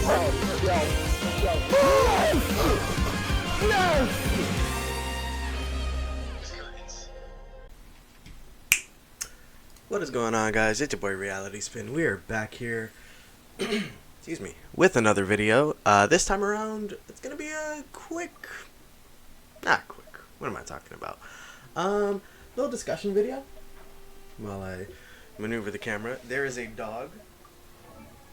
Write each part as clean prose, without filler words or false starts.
What is going on, guys? It's your boy Reality Spin. We are back here excuse me, with another video. This time around it's gonna be a not quick, what am I talking about, little discussion video while I maneuver the camera. There is a dog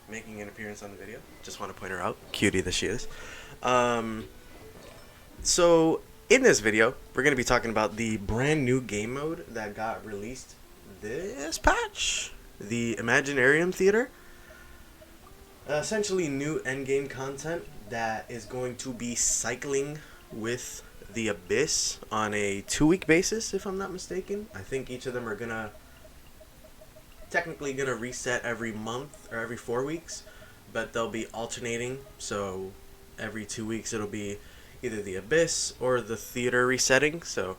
making an appearance on the video. Just want to point her out, cutie that she is. So in this video we're gonna be talking about the brand new game mode that got released this patch, the Imaginarium theater. Essentially new endgame content that is going to be cycling with the Abyss on a 2-week basis, if I'm not mistaken. I think each of them are technically gonna reset every month or every 4 weeks, but they'll be alternating. So every 2 weeks it'll be either the Abyss or the theater resetting. So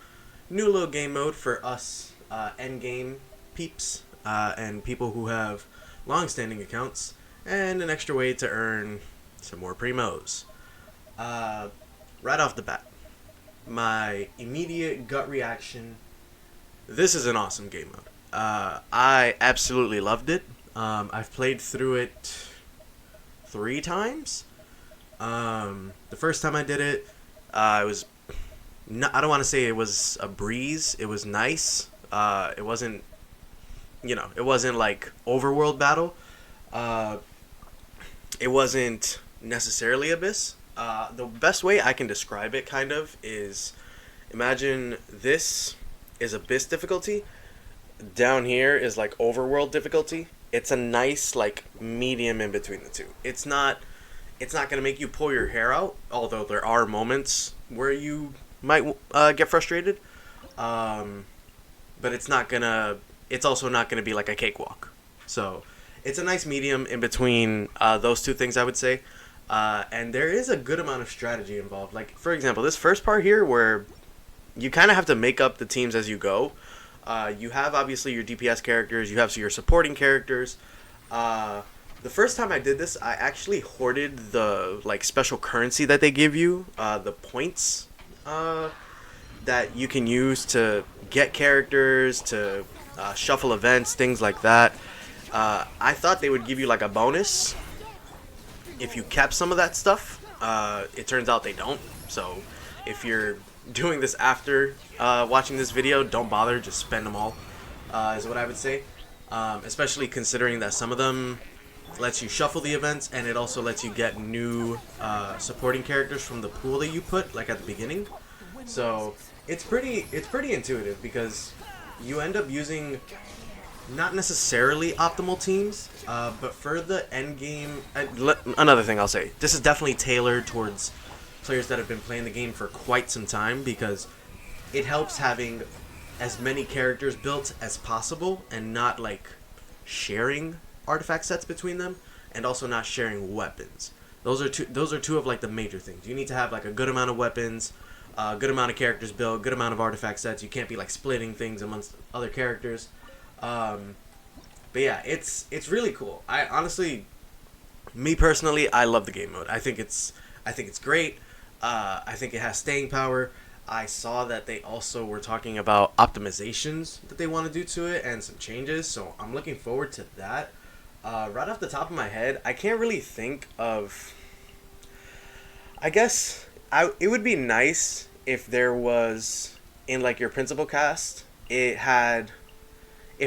new little game mode for us endgame peeps and people who have long-standing accounts, and an extra way to earn some more primos. Right off the bat, my immediate gut reaction: this is an awesome game mode. I absolutely loved it. I've played through it 3 times. The first time I did it, it was I don't want to say it was a breeze. It was nice. It wasn't, it wasn't like overworld battle. It wasn't necessarily Abyss. The best way I can describe it kind of is, imagine this is Abyss difficulty. Down here is like overworld difficulty. It's a nice like medium in between the two. It's not going to make you pull your hair out, although there are moments where you might get frustrated. But it's also not going to be like a cakewalk. So it's a nice medium in between those two things, I would say. And there is a good amount of strategy involved. Like, for example, this first part here where you kind of have to make up the teams as you go. You have, obviously, your DPS characters. You have your supporting characters. The first time I did this, I actually hoarded the special currency that they give you. The points that you can use to get characters, to shuffle events, things like that. I thought they would give you like a bonus if you kept some of that stuff. It turns out they don't. So if you're doing this after watching this video, don't bother, just spend them all, is what I would say. Especially considering that some of them lets you shuffle the events, and it also lets you get new supporting characters from the pool that you put like at the beginning. So it's pretty intuitive, because you end up using not necessarily optimal teams, but for the end game, another thing I'll say, this is definitely tailored towards players that have been playing the game for quite some time, because it helps having as many characters built as possible and not like sharing artifact sets between them, and also not sharing weapons. Those are two of like the major things. You need to have like a good amount of weapons, a good amount of characters built, good amount of artifact sets. You can't be like splitting things amongst other characters. But yeah, it's really cool. I honestly, me personally, I love the game mode. I think it's great. I think it has staying power. I saw that they also were talking about optimizations that they want to do to it and some changes, so I'm looking forward to that. Right off the top of my head, I can't really think of. I guess it would be nice if there was, in like your principal cast, if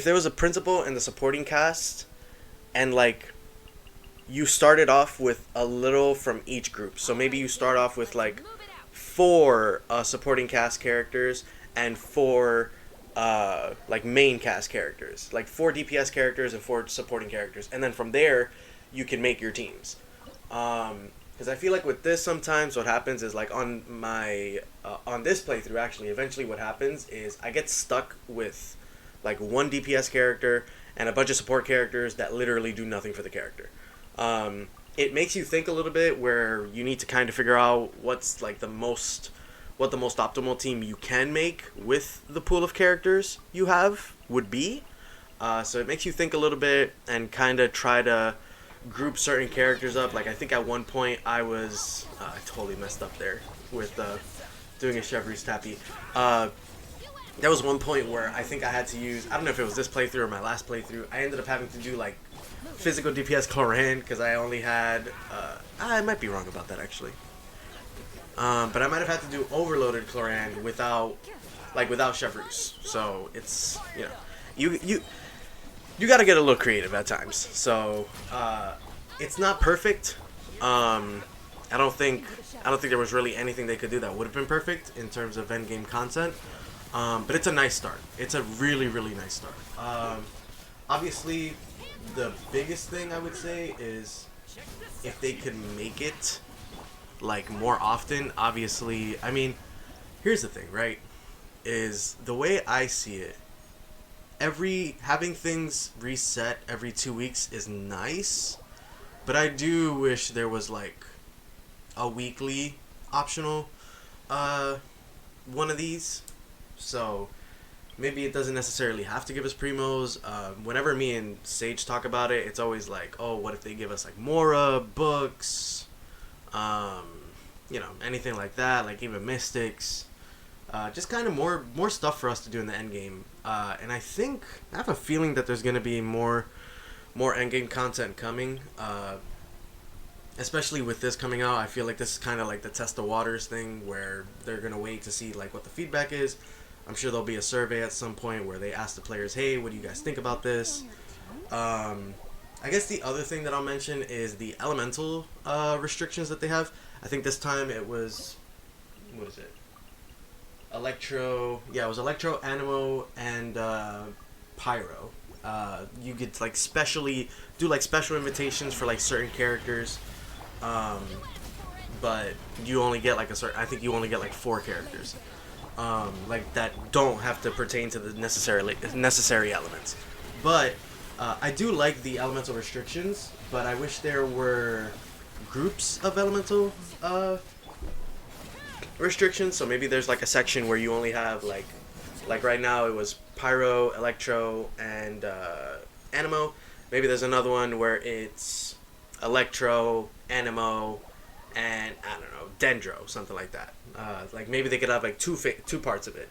there was a principal in the supporting cast, and like you started off with a little from each group. So maybe you start off with like 4 supporting cast characters and 4 like main cast characters, like 4 DPS characters and 4 supporting characters, and then from there you can make your teams. Because I feel like with this, sometimes what happens is, like on my on this playthrough, actually, eventually what happens is I get stuck with like 1 DPS character and a bunch of support characters that literally do nothing for the character. It makes you think a little bit, where you need to kind of figure out what's like what the most optimal team you can make with the pool of characters you have would be. So it makes you think a little bit and kind of try to group certain characters up. Like I think at one point I totally messed up there with doing a Chevrolet's Tappy. There was one point where I think I had to use, I don't know if it was this playthrough or my last playthrough, I ended up having to do like physical DPS Cloran because I only had, I might be wrong about that actually. But I might have had to do overloaded Cloran without Chevrolet's. So it's, you got to get a little creative at times. So it's not perfect. I don't think there was really anything they could do that would have been perfect in terms of end game content. But it's a nice start. It's a really, really nice start. Obviously, the biggest thing I would say is if they could make it like more often. Obviously, I mean, here's the thing, right? Is the way I see it, having things reset every 2 weeks is nice, but I do wish there was like a weekly optional one of these. So maybe it doesn't necessarily have to give us primos. Whenever me and Sage talk about it, it's always like, oh, what if they give us like Mora books, anything like that, like even mystics, just kind of more stuff for us to do in the end game. And I have a feeling that there's gonna be more end game content coming. Especially with this coming out, I feel like this is kind of like the test the waters thing, where they're gonna wait to see like what the feedback is. I'm sure there'll be a survey at some point where they ask the players, hey, what do you guys think about this? I guess the other thing that I'll mention is the elemental restrictions that they have. I think this time it was, what is it? Electro, yeah, it was Electro, Animo, and Pyro. You could like specially do like special invitations for like certain characters, but you only get like I think you only get like 4 characters. Like that don't have to pertain to the necessary elements. But I do like the elemental restrictions, but I wish there were groups of elemental restrictions. So maybe there's like a section where you only have like right now it was Pyro, Electro, and Animo. Maybe there's another one where it's Electro, Animo, and I don't know, Dendro, something like that. Like maybe they could have like two parts of it,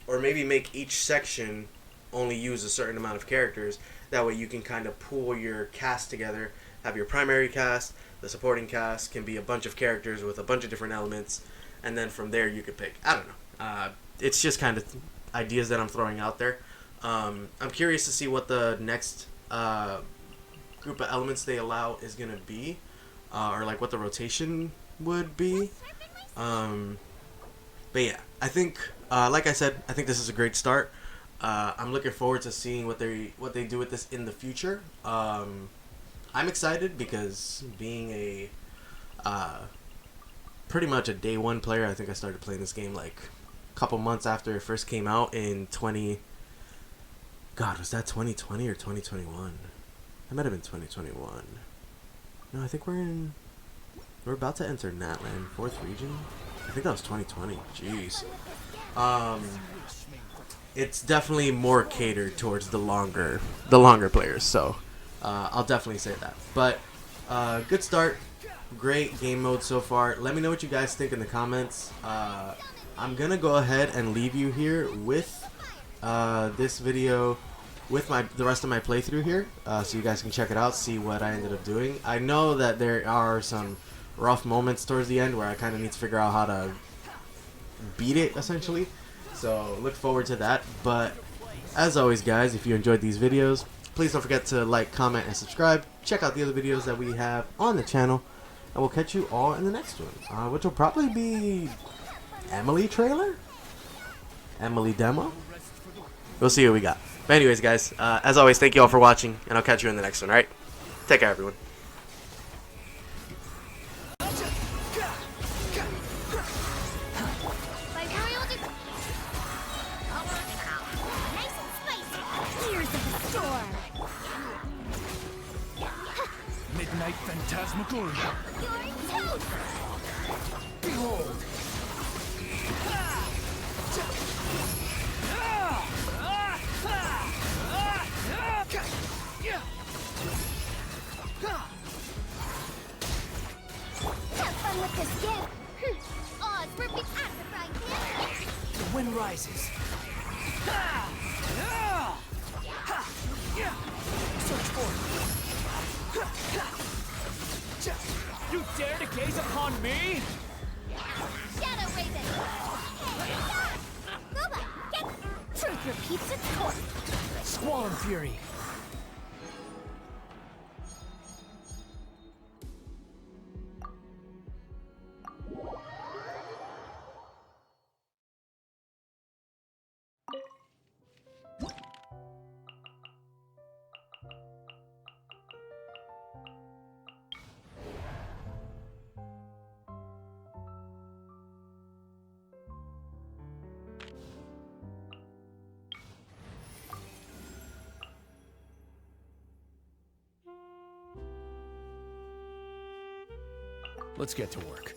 or maybe make each section only use a certain amount of characters. That way you can kind of pool your cast together. Have your primary cast, the supporting cast can be a bunch of characters with a bunch of different elements, and then from there you could pick. I don't know. It's just kind of ideas that I'm throwing out there. I'm curious to see what the next group of elements they allow is gonna be, or like what the rotation would be. But yeah, I think, like I said, I think this is a great start. I'm looking forward to seeing what they do with this in the future. I'm excited because being a pretty much a day one player, I think I started playing this game like a couple months after it first came out in was that 2020 or 2021? It might have been 2021. No, I think we're about to enter Natland, 4th region. I think that was 2020. Jeez. It's definitely more catered towards the longer players, so I'll definitely say that. But good start, great game mode so far. Let me know what you guys think in the comments. I'm gonna go ahead and leave you here with this video with the rest of my playthrough here, so you guys can check it out, see what I ended up doing. I know that there are some rough moments towards the end where I kind of need to figure out how to beat it, essentially. So look forward to that. But as always, guys, if you enjoyed these videos, please don't forget to like, comment, and subscribe. Check out the other videos that we have on the channel, and we'll catch you all in the next one, which will probably be Emily trailer, Emily demo. We'll see what we got. But anyways, guys, as always, thank you all for watching, and I'll catch you in the next one. All right, take care, everyone. Midnight Phantasmagoria. Behold. me? Shadow Raven! Boba, get... Truth repeats its course! Squall and Fury. Let's get to work.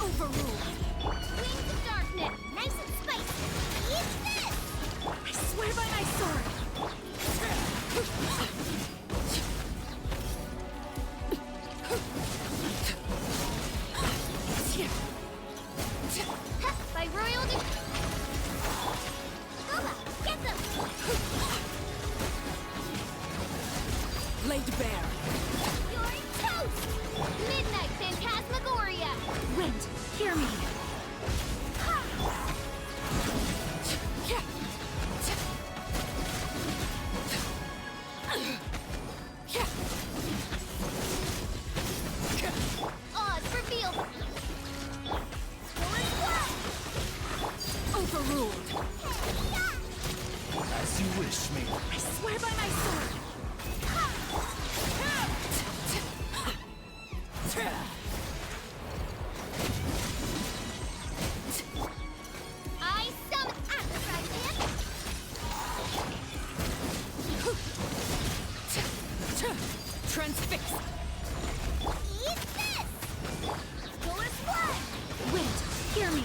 Overruled! Wings of darkness! Nice and spicy! Eat this! I swear by my sword! By royal Boba, get them! Laid bare. You're toast! Midnight Phantasmagoria! Wind, hear me. Oz revealed! Overruled. As you wish, me. I swear by my sword. I summon Afterfragment! Transfix. Eat this! Solar Splash! Wind, hear me.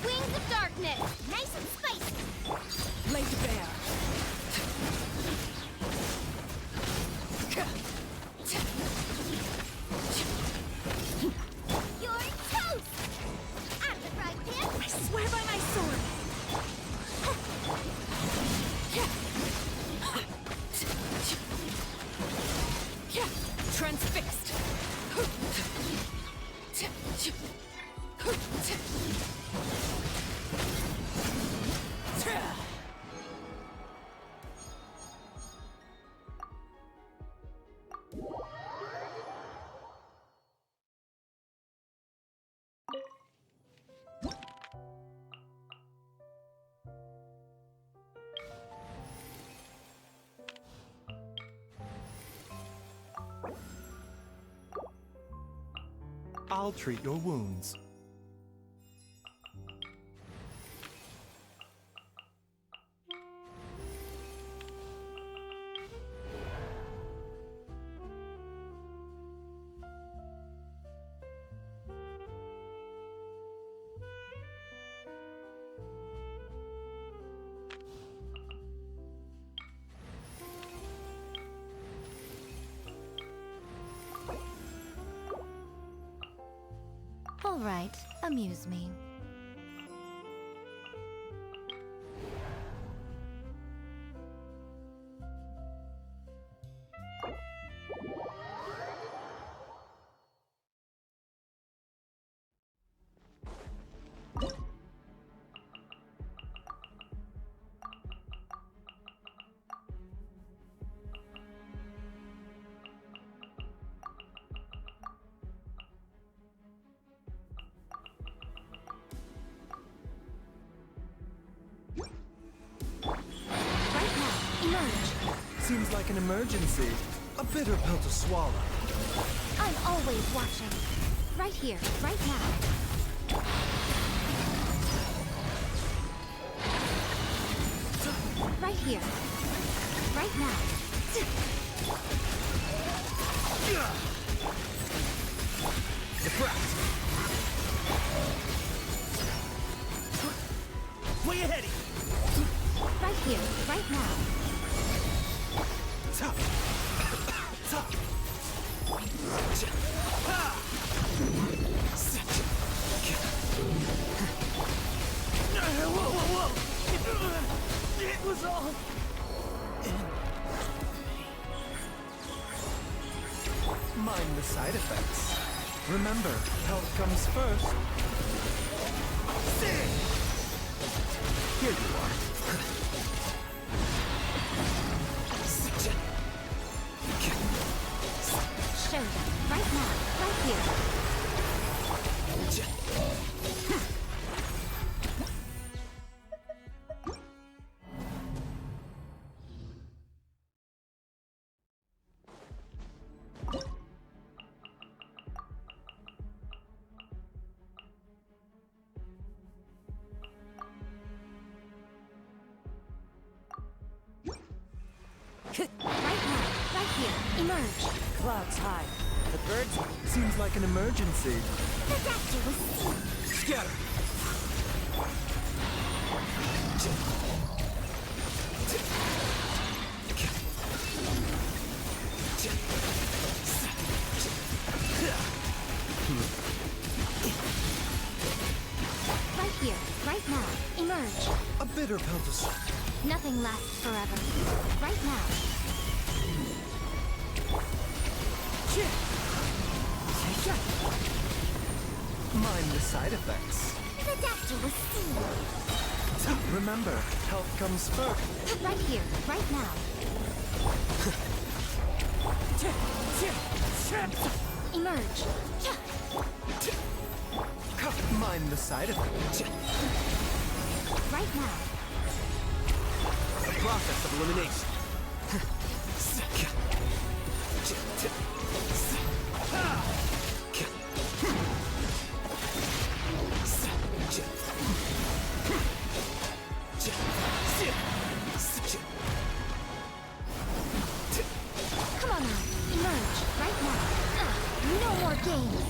Wings of darkness! Nice and spicy! Laid bare. You're toast! Afterfragment! I swear by my sword. Transfixed. I'll treat your wounds. All right, amuse me. Seems like an emergency. A bitter pill to swallow. I'm always watching. Right here, right now. Right here. Right now. Deflect. Where you heading? Right here, right now. Top. Top. Whoa, whoa, whoa! It was all... Mind the side effects. Remember, health comes first. Here you are. Show them. Right now, right here. Right now, right here. Emerge. Clouds high. The birds. Seems like an emergency. The doctor will see. Scatter. Right here, right now. Emerge. A bitter pill to swallow. Nothing lasts forever. Right now. Mind the side effects. The doctor will see. Remember, health comes first. Right here, right now. Emerge. Mind the side effects. Right now. The process of elimination. Come on now. Emerge. Right now. No more games.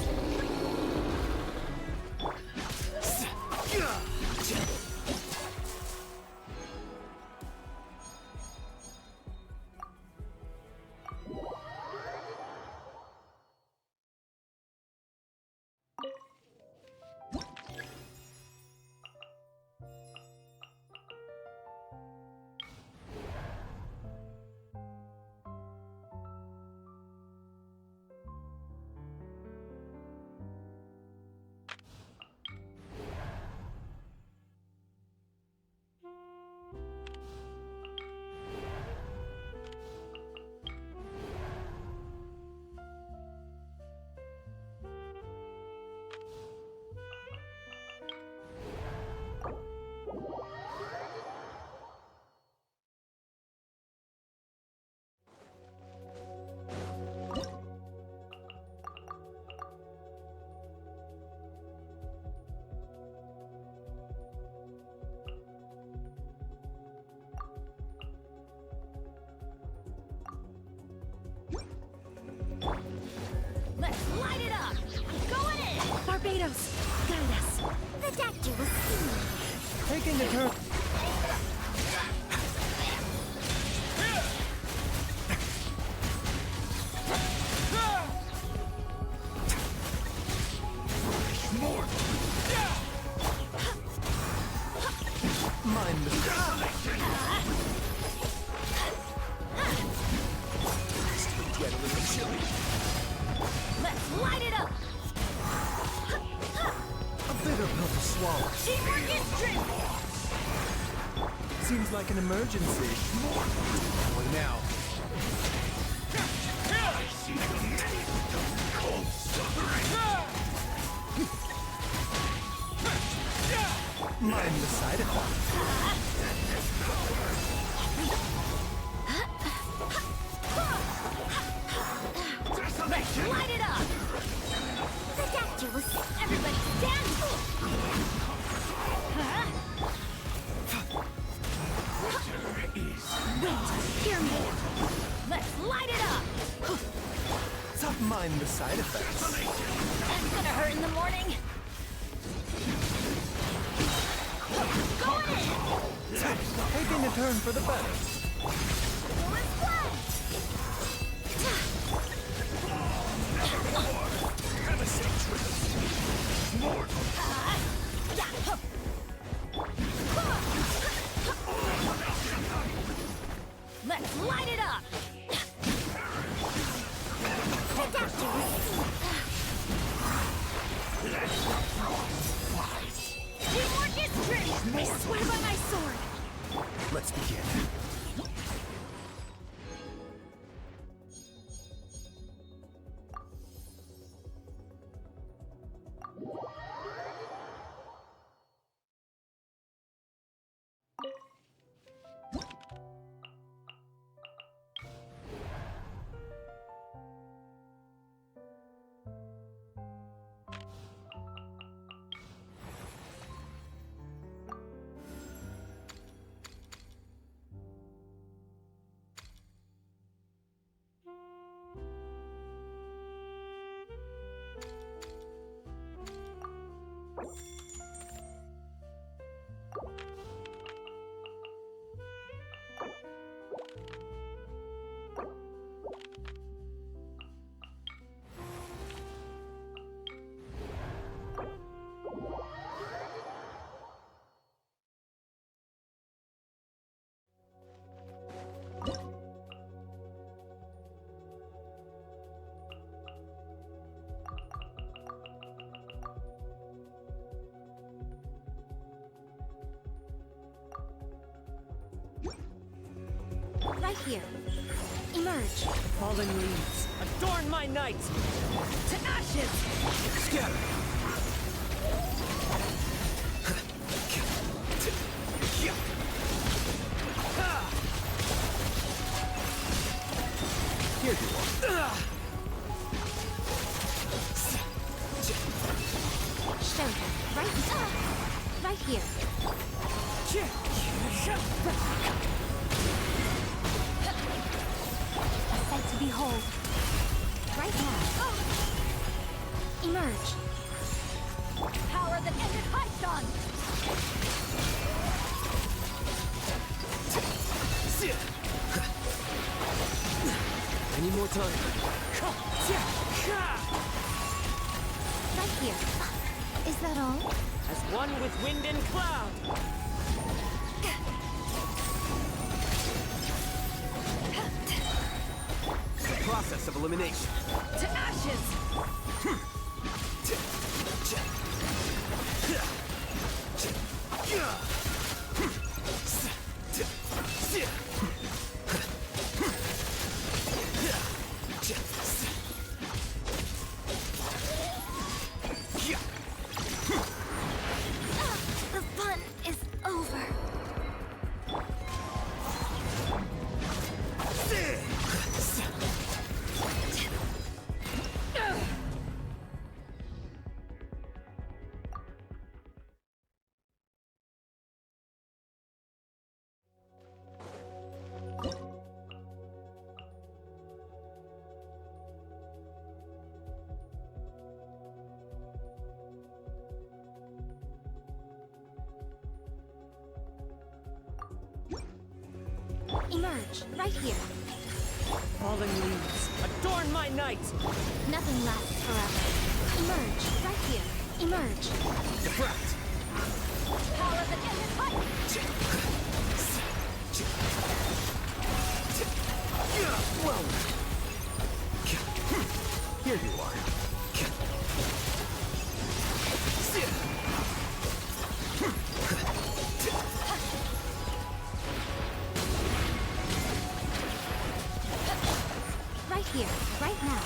Let's light it up! Going in! Barbados, guide us. The doctor will see. Taking a turn. Mind the get a little chilly. Let's light it up! A bitter pill to swallow. Teamwork is dream! Seems like an emergency. What now? Mind the side effects. Everybody stand! Wait, hear me! Let's light it up! Don't mind the side effects. That's gonna hurt in the morning! Going in! Taking a turn for the better. Forward splash! Let's light it up! Teamwork is strength! I swear by my sword! Let's begin. Right here. Emerge. Fallen leaves, adorn my night! To ashes! Scatter. Here you are. Show them. Right here. A sight to behold. Right now. Emerge. Power that ended Python! Any more time? Right here. Is that all? As one with wind and cloud! Process of elimination. To ashes! The fun is over. Emerge, right here. Fallen leaves, adorn my night! Nothing lasts forever. Emerge, right here. Emerge. Deflect. Power that ended fight! Well. Here you are. Right here, right now.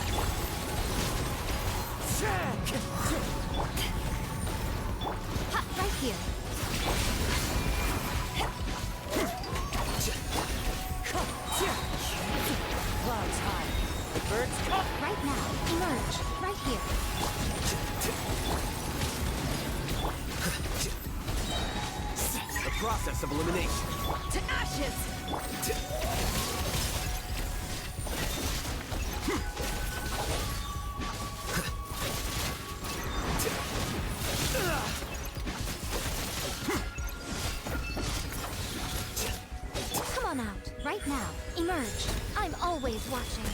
Ha, right here. Clouds high, the birds come! Right now. Emerge, right process of elimination. To ashes! Come on out, right now. Emerge. I'm always watching.